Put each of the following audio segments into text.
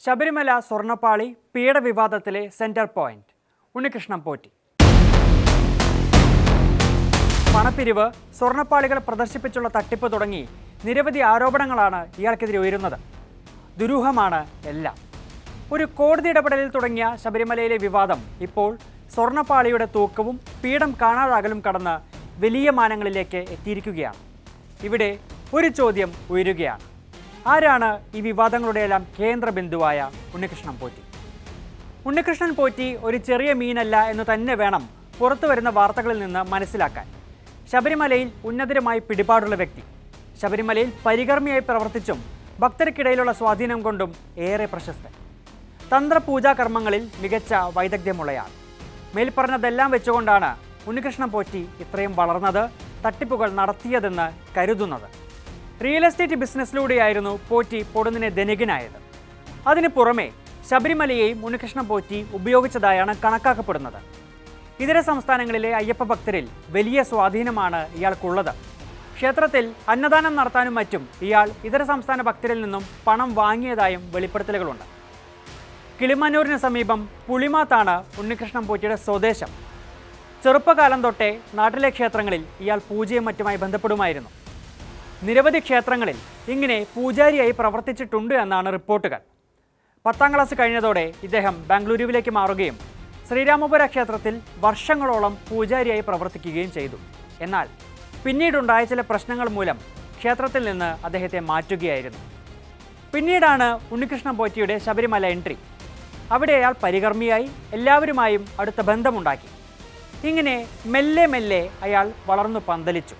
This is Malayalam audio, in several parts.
ശബരിമല സ്വർണ്ണപ്പാളി പീഡവിവാദത്തിലെ സെന്റർ പോയിന്റ് ഉണ്ണികൃഷ്ണൻ പോറ്റി. പണപ്പിരിവ്, സ്വർണ്ണപ്പാളികൾ പ്രദർശിപ്പിച്ചുള്ള തട്ടിപ്പ് തുടങ്ങി നിരവധി ആരോപണങ്ങളാണ് ഇയാൾക്കെതിരെ ഉയരുന്നത്. ദുരൂഹമാണ് എല്ലാം. ഒരു കോടതി ഇടപെടലിൽ തുടങ്ങിയ ശബരിമലയിലെ വിവാദം ഇപ്പോൾ സ്വർണ്ണപ്പാളിയുടെ തൂക്കവും പീഠം കാണാതാകലും കടന്ന് വലിയ മാനങ്ങളിലേക്ക് എത്തിയിരിക്കുകയാണ്. ഇവിടെ ഒരു ചോദ്യം ഉയരുകയാണ്: ആരാണ് ഈ വിവാദങ്ങളുടെയെല്ലാം കേന്ദ്ര ബിന്ദുവായ ഉണ്ണികൃഷ്ണൻ പോറ്റി? ഉണ്ണികൃഷ്ണൻ പോറ്റി ഒരു ചെറിയ മീനല്ല എന്ന് തന്നെ വേണം പുറത്തു വരുന്ന വാർത്തകളിൽ നിന്ന് മനസ്സിലാക്കാൻ. ശബരിമലയിൽ ഉന്നതരുമായി പിടിപാടുള്ള വ്യക്തി, ശബരിമലയിൽ പരികർമ്മിയായി പ്രവർത്തിച്ചും ഭക്തർക്കിടയിലുള്ള സ്വാധീനം കൊണ്ടും ഏറെ പ്രശസ്തൻ, തന്ത്രപൂജാകർമ്മങ്ങളിൽ മികച്ച വൈദഗ്ധ്യമുള്ളയാൾ. മേൽപ്പറഞ്ഞതെല്ലാം വെച്ചുകൊണ്ടാണ് ഉണ്ണികൃഷ്ണൻ പോറ്റി ഇത്രയും വളർന്നത്, തട്ടിപ്പുകൾ നടത്തിയതെന്ന് കരുതുന്നത്. റിയൽ എസ്റ്റേറ്റ് ബിസിനസ്സിലൂടെയായിരുന്നു പോറ്റി പൊടുന്നിനെ ധനികനായത്. അതിന് പുറമെ ശബരിമലയെയും ഉണ്ണികൃഷ്ണൻ പോറ്റി ഉപയോഗിച്ചതായാണ് കണക്കാക്കപ്പെടുന്നത്. ഇതര സംസ്ഥാനങ്ങളിലെ അയ്യപ്പ ഭക്തരിൽ വലിയ സ്വാധീനമാണ് ഇയാൾക്കുള്ളത്. ക്ഷേത്രത്തിൽ അന്നദാനം നടത്താനും മറ്റും ഇയാൾ ഇതര സംസ്ഥാന ഭക്തരിൽ നിന്നും പണം വാങ്ങിയതായും വെളിപ്പെടുത്തലുകളുണ്ട്. കിളിമാനൂരിന് സമീപം പുളിമാത്താണ് ഉണ്ണികൃഷ്ണൻ പോറ്റിയുടെ സ്വദേശം. ചെറുപ്പകാലം തൊട്ടേ നാട്ടിലെ ക്ഷേത്രങ്ങളിൽ ഇയാൾ പൂജയും മറ്റുമായി ബന്ധപ്പെടുമായിരുന്നു. നിരവധി ക്ഷേത്രങ്ങളിൽ ഇങ്ങനെ പൂജാരിയായി പ്രവർത്തിച്ചിട്ടുണ്ട് എന്നാണ് റിപ്പോർട്ടുകൾ. 10ാം ക്ലാസ് കഴിഞ്ഞതോടെ ഇദ്ദേഹം ബാംഗ്ലൂരുവിലേക്ക് മാറുകയും ശ്രീരാമപുര ക്ഷേത്രത്തിൽ വർഷങ്ങളോളം പൂജാരിയായി പ്രവർത്തിക്കുകയും ചെയ്തു. എന്നാൽ പിന്നീടുണ്ടായ ചില പ്രശ്നങ്ങൾ മൂലം ക്ഷേത്രത്തിൽ നിന്ന് അദ്ദേഹത്തെ മാറ്റുകയായിരുന്നു. പിന്നീടാണ് ഉണ്ണികൃഷ്ണൻ പോറ്റിയുടെ ശബരിമല എൻട്രി. അവിടെ അയാൾ പരികർമ്മിയായി എല്ലാവരുമായും അടുത്ത ബന്ധമുണ്ടാക്കി. ഇങ്ങനെ മെല്ലെ മെല്ലെ അയാൾ വളർന്നു പന്തലിച്ചു.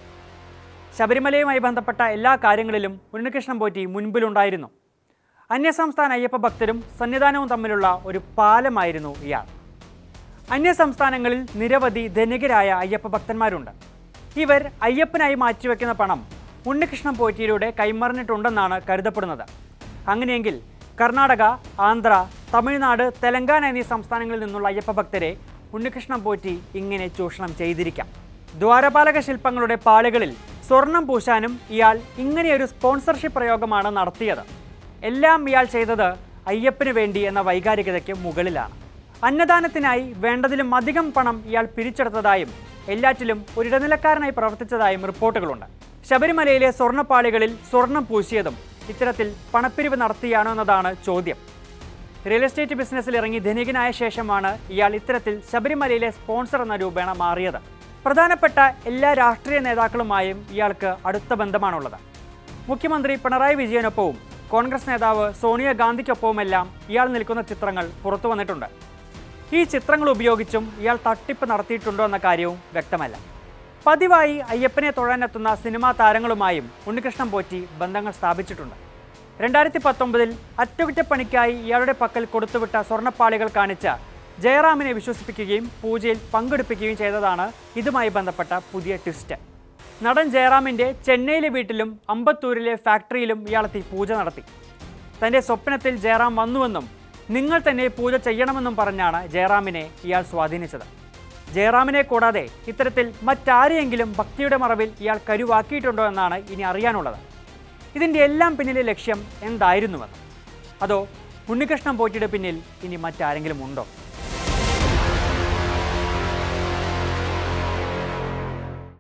ശബരിമലയുമായി ബന്ധപ്പെട്ട എല്ലാ കാര്യങ്ങളിലും ഉണ്ണികൃഷ്ണൻ പോറ്റി മുൻപിലുണ്ടായിരുന്നു. അന്യസംസ്ഥാന അയ്യപ്പ ഭക്തരും സന്നിധാനവും തമ്മിലുള്ള ഒരു പാലമായിരുന്നു ഇയാൾ. അന്യസംസ്ഥാനങ്ങളിൽ നിരവധി ധനികരായ അയ്യപ്പ ഭക്തന്മാരുണ്ട്. ഇവർ അയ്യപ്പനായി മാറ്റിവെക്കുന്ന പണം ഉണ്ണികൃഷ്ണൻ പോറ്റിയിലൂടെ കൈമറിഞ്ഞിട്ടുണ്ടെന്നാണ് കരുതപ്പെടുന്നത്. അങ്ങനെയെങ്കിൽ കർണാടക, ആന്ധ്ര, തമിഴ്നാട്, തെലങ്കാന എന്നീ സംസ്ഥാനങ്ങളിൽ നിന്നുള്ള അയ്യപ്പ ഭക്തരെ ഉണ്ണികൃഷ്ണൻ പോറ്റി ഇങ്ങനെ ചൂഷണം ചെയ്തിരിക്കാം. ദ്വാരപാലക ശില്പങ്ങളുടെ പാളികളിൽ സ്വർണം പൂശാനും ഇയാൾ ഇങ്ങനെയൊരു സ്പോൺസർഷിപ്പ് പ്രയോഗമാണ് നടത്തിയത്. എല്ലാം ഇയാൾ ചെയ്തത് അയ്യപ്പന് വേണ്ടി എന്ന വൈകാരികതയ്ക്ക് മുകളിലാണ്. അന്നദാനത്തിനായി വേണ്ടതിലും അധികം പണം ഇയാൾ പിരിച്ചെടുത്തതായും എല്ലാറ്റിലും ഒരിടനിലക്കാരനായി പ്രവർത്തിച്ചതായും റിപ്പോർട്ടുകളുണ്ട്. ശബരിമലയിലെ സ്വർണ്ണപ്പാളികളിൽ സ്വർണം പൂശിയതും ഇത്തരത്തിൽ പണപ്പിരിവ് നടത്തിയാണോ എന്നതാണ് ചോദ്യം. റിയൽ എസ്റ്റേറ്റ് ബിസിനസ്സിൽ ഇറങ്ങി ധനികനായ ശേഷമാണ് ഇയാൾ ഇത്തരത്തിൽ ശബരിമലയിലെ സ്പോൺസർ എന്ന രൂപേണ മാറിയത്. പ്രധാനപ്പെട്ട എല്ലാ രാഷ്ട്രീയ നേതാക്കളുമായും ഇയാൾക്ക് അടുത്ത ബന്ധമാണുള്ളത്. മുഖ്യമന്ത്രി പിണറായി വിജയനൊപ്പവും കോൺഗ്രസ് നേതാവ് സോണിയാഗാന്ധിക്കൊപ്പവുമെല്ലാം ഇയാൾ നിൽക്കുന്ന ചിത്രങ്ങൾ പുറത്തു വന്നിട്ടുണ്ട്. ഈ ചിത്രങ്ങൾ ഉപയോഗിച്ചും ഇയാൾ തട്ടിപ്പ് നടത്തിയിട്ടുണ്ടോ എന്ന കാര്യവും വ്യക്തമല്ല. പതിവായി അയ്യപ്പനെ തൊഴാനെത്തുന്ന സിനിമാ താരങ്ങളുമായും ഉണ്ണികൃഷ്ണൻ പോറ്റി ബന്ധങ്ങൾ സ്ഥാപിച്ചിട്ടുണ്ട്. 2019 അറ്റകുറ്റപ്പണിക്കായി ഇയാളുടെ പക്കൽ കൊടുത്തുവിട്ട സ്വർണ്ണപ്പാളികൾ കാണിച്ച ജയറാമിനെ വിശ്വസിപ്പിക്കുകയും പൂജയിൽ പങ്കെടുപ്പിക്കുകയും ചെയ്തതാണ് ഇതുമായി ബന്ധപ്പെട്ട പുതിയ ട്വിസ്റ്റ്. നടൻ ജയറാമിൻ്റെ ചെന്നൈയിലെ വീട്ടിലും അമ്പത്തൂരിലെ ഫാക്ടറിയിലും ഇയാളെത്തി പൂജ നടത്തി. തൻ്റെ സ്വപ്നത്തിൽ ജയറാം വന്നുവെന്നും നിങ്ങൾ തന്നെ പൂജ ചെയ്യണമെന്നും പറഞ്ഞാണ് ജയറാമിനെ ഇയാൾ സ്വാധീനിച്ചത്. ജയറാമിനെ കൂടാതെ ഇത്തരത്തിൽ മറ്റാരെയെങ്കിലും ഭക്തിയുടെ മറവിൽ ഇയാൾ കരുവാക്കിയിട്ടുണ്ടോ എന്നാണ് ഇനി അറിയാനുള്ളത്. ഇതിൻ്റെ എല്ലാം പിന്നിലെ ലക്ഷ്യം എന്തായിരുന്നുവെന്ന്? അതോ ഉണ്ണികൃഷ്ണൻ പോറ്റിയുടെ പിന്നിൽ ഇനി മറ്റാരെങ്കിലും ഉണ്ടോ?